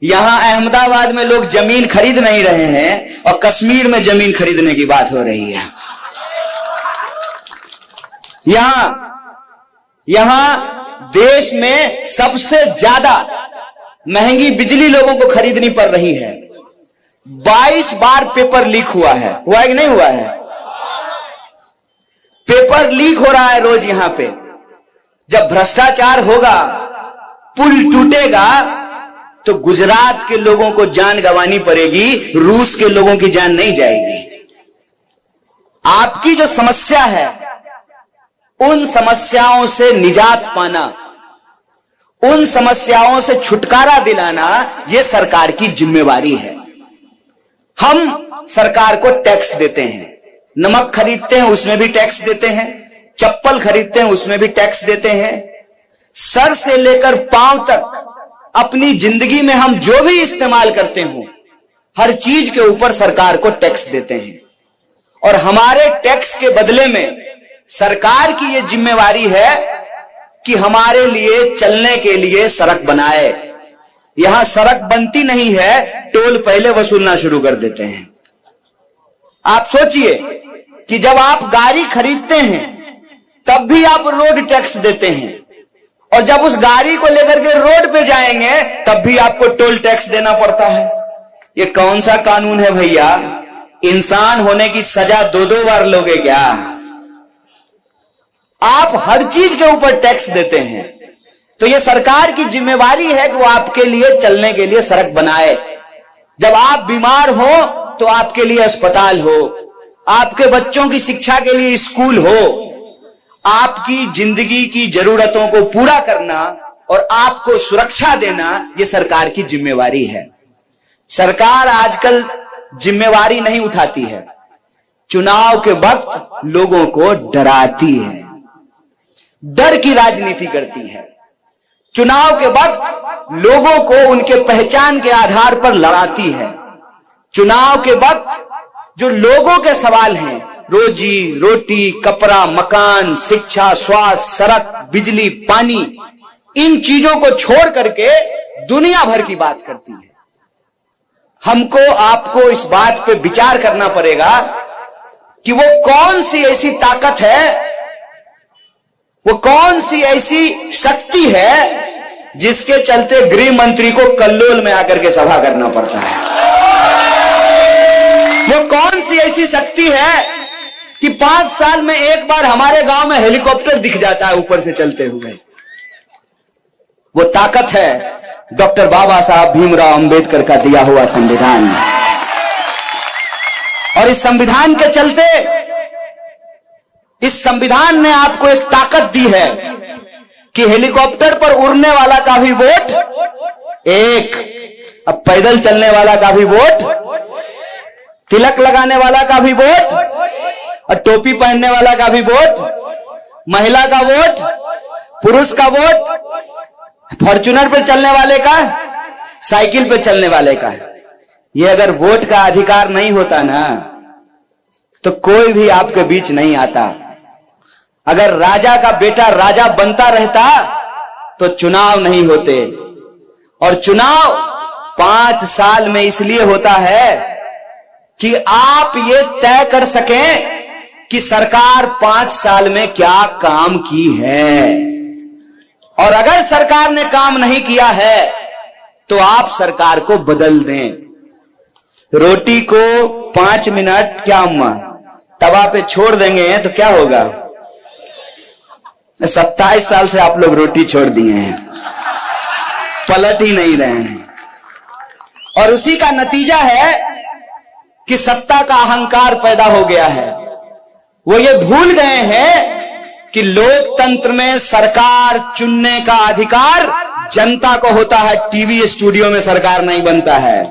यहां अहमदाबाद में लोग जमीन खरीद नहीं रहे हैं और कश्मीर में जमीन खरीदने की बात हो रही है। यहां देश में सबसे ज्यादा महंगी बिजली लोगों को खरीदनी पड़ रही है। 22 बार पेपर लीक हुआ है कि नहीं हुआ है? पेपर लीक हो रहा है रोज यहां पे। जब भ्रष्टाचार होगा, पुल टूटेगा, तो गुजरात के लोगों को जान गंवानी पड़ेगी, रूस के लोगों की जान नहीं जाएगी। आपकी जो समस्या है, उन समस्याओं से निजात पाना, उन समस्याओं से छुटकारा दिलाना, यह सरकार की जिम्मेवारी है। हम सरकार को टैक्स देते हैं, नमक खरीदते हैं उसमें भी टैक्स देते हैं, चप्पल खरीदते हैं उसमें भी टैक्स देते हैं। सर से लेकर पांव तक अपनी जिंदगी में हम जो भी इस्तेमाल करते हो, हर चीज के ऊपर सरकार को टैक्स देते हैं। और हमारे टैक्स के बदले में सरकार की यह जिम्मेवारी है कि हमारे लिए चलने के लिए सड़क बनाए। यहां सड़क बनती नहीं है, टोल पहले वसूलना शुरू कर देते हैं। आप सोचिए कि जब आप गाड़ी खरीदते हैं तब भी आप रोड टैक्स देते हैं, और जब उस गाड़ी को लेकर के रोड पे जाएंगे तब भी आपको टोल टैक्स देना पड़ता है। ये कौन सा कानून है भैया? इंसान होने की सजा 2-2 बार लोगे क्या? आप हर चीज के ऊपर टैक्स देते हैं। तो ये सरकार की जिम्मेवारी है कि वो आपके लिए चलने के लिए सड़क बनाए। जब आप बीमार हो तो आपके लिए अस्पताल हो, आपके बच्चों की शिक्षा के लिए स्कूल हो। आपकी जिंदगी की जरूरतों को पूरा करना और आपको सुरक्षा देना, यह सरकार की जिम्मेवारी है। सरकार आजकल जिम्मेवारी नहीं उठाती है, चुनाव के वक्त लोगों को डराती है, डर की राजनीति करती है। चुनाव के वक्त लोगों को उनके पहचान के आधार पर लड़ाती है। चुनाव के वक्त जो लोगों के सवाल हैं, रोजी रोटी, कपड़ा, मकान, शिक्षा, स्वास्थ्य, सड़क, बिजली, पानी, इन चीजों को छोड़ करके दुनिया भर की बात करती है। हमको आपको इस बात पे विचार करना पड़ेगा कि वो कौन सी ऐसी ताकत है, वो कौन सी ऐसी शक्ति है जिसके चलते गृह मंत्री को कल्लोल में आकर के सभा करना पड़ता है। वो कौन सी ऐसी शक्ति है कि 5 साल में एक बार हमारे गांव में हेलीकॉप्टर दिख जाता है ऊपर से चलते हुए। वो ताकत है डॉक्टर बाबा साहब भीमराव अंबेडकर का दिया हुआ संविधान। और इस संविधान के चलते, इस संविधान ने आपको एक ताकत दी है कि हेलीकॉप्टर पर उड़ने वाला का भी वोट एक, अब पैदल चलने वाला का भी वोट, तिलक लगाने वाला का भी वोट, और टोपी पहनने वाला का भी वोट, महिला का वोट, पुरुष का वोट, फॉर्च्यूनर पे चलने वाले का, साइकिल पे चलने वाले का। ये अगर वोट का अधिकार नहीं होता ना, तो कोई भी आपके बीच नहीं आता। अगर राजा का बेटा राजा बनता रहता तो चुनाव नहीं होते। और चुनाव 5 साल में इसलिए होता है कि आप ये तय कर सकें कि सरकार 5 साल में क्या काम की है। और अगर सरकार ने काम नहीं किया है तो आप सरकार को बदल दें। रोटी को 5 मिनट क्या अम्मा तवा पे छोड़ देंगे तो क्या होगा? 27 साल से आप लोग रोटी छोड़ दिए हैं, पलट ही नहीं रहे हैं। और उसी का नतीजा है कि सत्ता का अहंकार पैदा हो गया है। वो ये भूल गए हैं कि लोकतंत्र में सरकार चुनने का अधिकार जनता को होता है, टीवी स्टूडियो में सरकार नहीं बनता है।